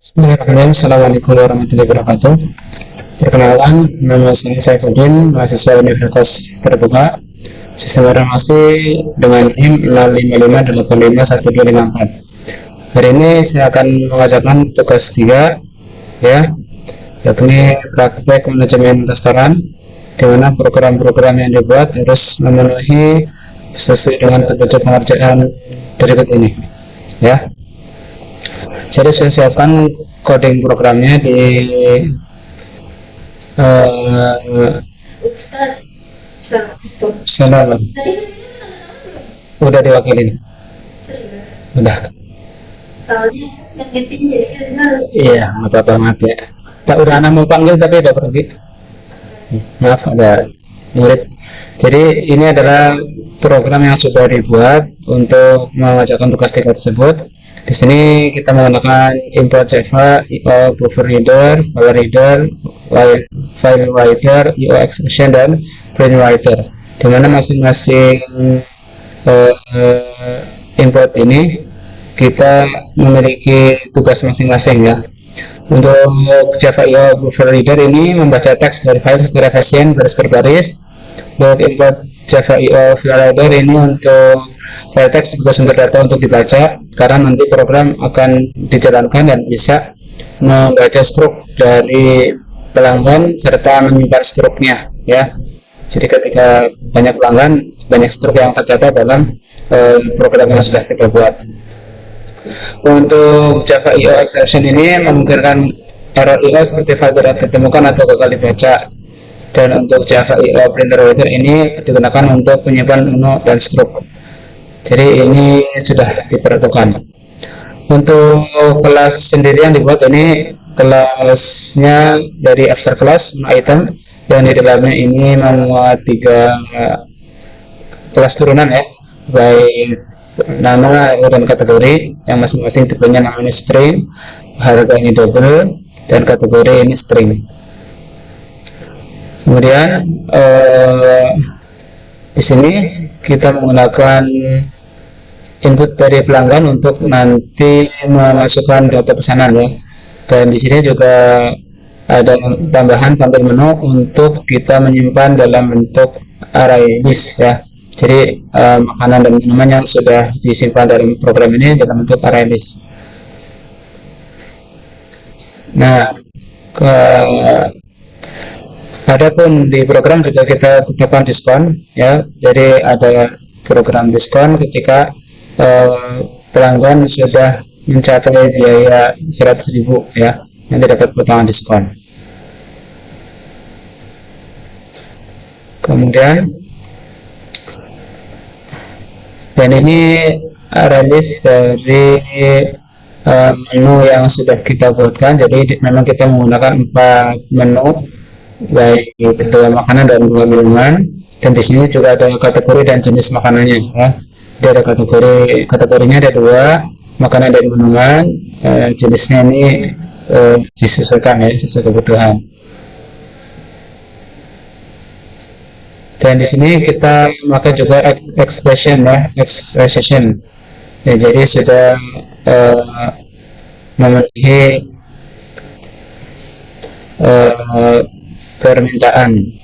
Bismillahirrahmanirrahim. Assalamualaikum warahmatullahi wabarakatuh. Perkenalkan, nama saya Saifuddin, mahasiswa Universitas Terbuka, Sistem Informasi dengan NIM 655851254. Hari ini saya akan mengajarkan tugas 3, ya, yakni praktek manajemen restoran, di mana program-program yang dibuat harus memenuhi sesuai dengan petunjuk pengerjaan berikut ini, ya. Jadi saya siapkan coding programnya di sana. Udah diwakilin. Udah. Soalnya ngetin jadi Iya, nggak apa-apa, maaf ya. Pak Urana mau panggil tapi udah pergi. Maaf, ada murid. Jadi ini adalah program yang sudah dibuat untuk mengerjakan tugas tiga tersebut. Di sini kita menggunakan import Java, IO buffer reader, file reader, file writer, IO exception dan print writer. Di mana masing-masing import ini kita memiliki tugas masing-masing, ya. Untuk Java IO buffer reader ini membaca teks dari file secara efisien baris per baris. Untuk import Java IO file reader ini untuk file teks sebagai sumber data untuk dibaca, karena nanti program akan dijalankan dan bisa membaca struk dari pelanggan serta menyimpan struknya, ya. Jadi ketika banyak pelanggan, banyak struk yang tercatat dalam program yang sudah kita buat. Untuk Java IO exception ini memungkinkan error IO seperti file tidak ditemukan atau gagal dibaca. Dan untuk Java IO printer writer ini digunakan untuk penyimpan menu dan struk. Jadi ini sudah diperlukan. Untuk kelas sendiri yang dibuat ini kelasnya dari abstract class item, yang di dalamnya ini memuat 3 kelas turunan, ya, baik nama dan kategori yang masing-masing tipenya namanya string, harga ini double, dan kategori ini string. Kemudian di sini kita menggunakan input dari pelanggan untuk nanti memasukkan data pesanan, ya. Dan di sini juga ada tambahan tampil menu untuk kita menyimpan dalam bentuk array list, ya. Jadi makanan dan minuman yang sudah disimpan dalam program ini dalam bentuk array list. Nah, adapun di program juga kita tetapkan diskon, ya. Jadi ada program diskon ketika pelanggan sudah mencapai biaya 100.000, ya, nanti dapat potongan diskon. Kemudian dan ini array list dari menu yang sudah kita buatkan. Jadi memang kita menggunakan 4 menu, baik 2 makanan dan 2 minuman. Dan di sini juga ada kategori dan jenis makanannya, ya. Jadi ada kategorinya ada 2, makanan dan minuman. Jenisnya ini disesuaikan, ya, sesuai kebutuhan. Dan di sini kita memakai juga expression, ya, expression. Ya, jadi sudah memenuhi permintaan.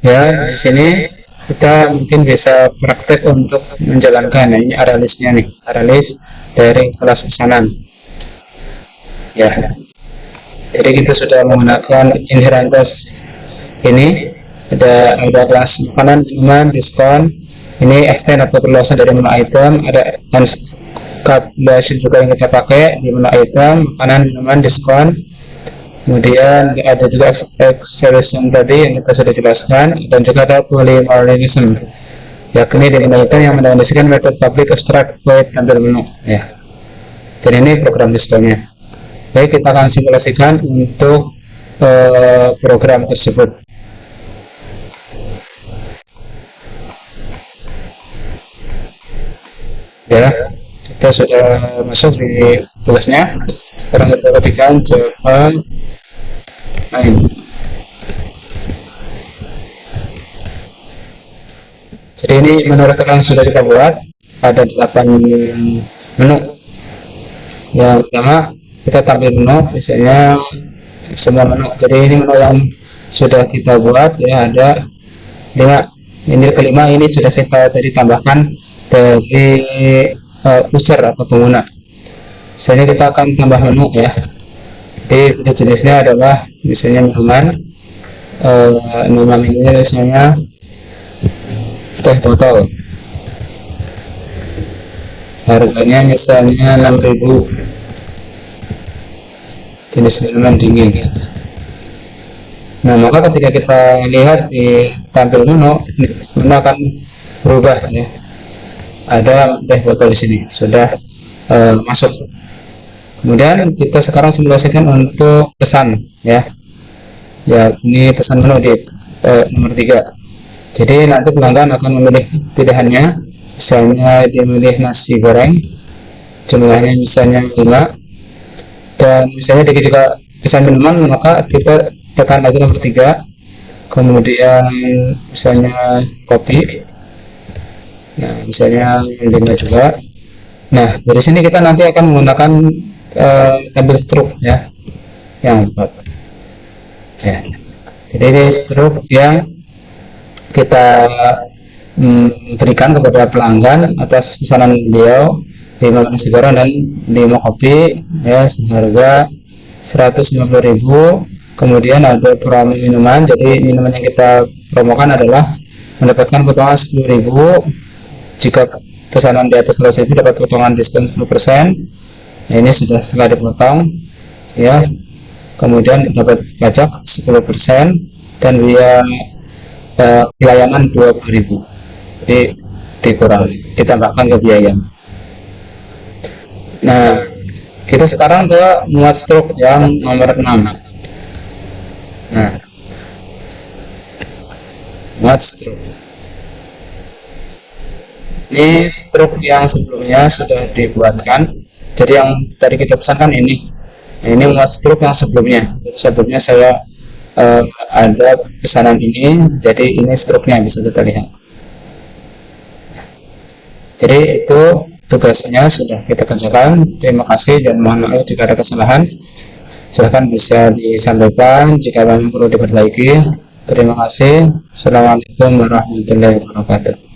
Ya, di sini kita mungkin bisa praktek untuk menjalankan, ya. Ini array listnya nih, array list dari kelas pesanan, ya. Jadi kita sudah menggunakan inheritance ini, ada kelas makanan, minuman, diskon. Ini extend atau perluasan dari menu item, ada encapsulation juga yang kita pakai di menu item, makanan, minuman, diskon. Kemudian ada juga exception tadi yang kita sudah jelaskan, dan juga ada polymorphism, yakni di menu item yang mendefinikan metode public abstract void tampil menu, ya. Dan ini program diskonnya. Baik, kita akan simulasikan untuk program tersebut. Ya, kita sudah masuk di tugasnya. Sekarang kita ketikkan Java main. Jadi Jadi ini menu restoran yang sudah kita buat, ada 8 menu. Yang pertama kita tampil menu, biasanya semua menu. Jadi ini menu yang sudah kita buat ya, ada 5. Ini kelima, ini sudah kita tadi tambahkan dari user atau pengguna. Misalnya kita akan tambah menu ya. Jadi jenisnya adalah misalnya minuman, nama menunya misalnya teh botol, harganya misalnya 6.000, jenis minuman dingin. Nah, maka ketika kita lihat di tampil menu akan berubah ya. Ada teh botol di sini sudah masuk. Kemudian kita sekarang simulasikan untuk pesan ya. Ya, ini pesan menu di nomor 3. Jadi nanti pelanggan akan memilih pilihannya. Misalnya dia memilih nasi goreng, jumlahnya misalnya 5. Dan misalnya dia juga pesan minuman, maka kita tekan lagi nomor 3, kemudian misalnya kopi, nah misalnya 5 juga. Nah, dari sini kita nanti akan menggunakan tabel struk ya, yang 4 ya. Jadi ini struk yang kita berikan kepada pelanggan atas pesanan beliau 5 nasi goreng dan 5 kopi ya, seharga 150.000. Kemudian ada promo minuman, jadi minuman yang kita promokan adalah mendapatkan potongan 10.000. Jika pesanan di atas 100.000 dapat potongan diskon 10%. Nah, ini sudah setelah dipotong ya. Kemudian dapat pajak 10% dan biaya pelayanan 20.000. Jadi dikurangi, ditambahkan ke biaya. Nah, kita sekarang ke muat struk yang nomor 6. Nah, muat struk. Ini struk yang sebelumnya sudah dibuatkan. Jadi yang tadi kita pesankan ini. Nah, ini muat struk yang sebelumnya. Sebelumnya saya ada pesanan ini. Jadi ini struknya bisa kita lihat. Jadi itu tugasnya sudah kita kerjakan. Terima kasih dan mohon maaf jika ada kesalahan. Silahkan bisa disampaikan jika memang perlu diperbaiki. Terima kasih. Assalamualaikum warahmatullahi wabarakatuh.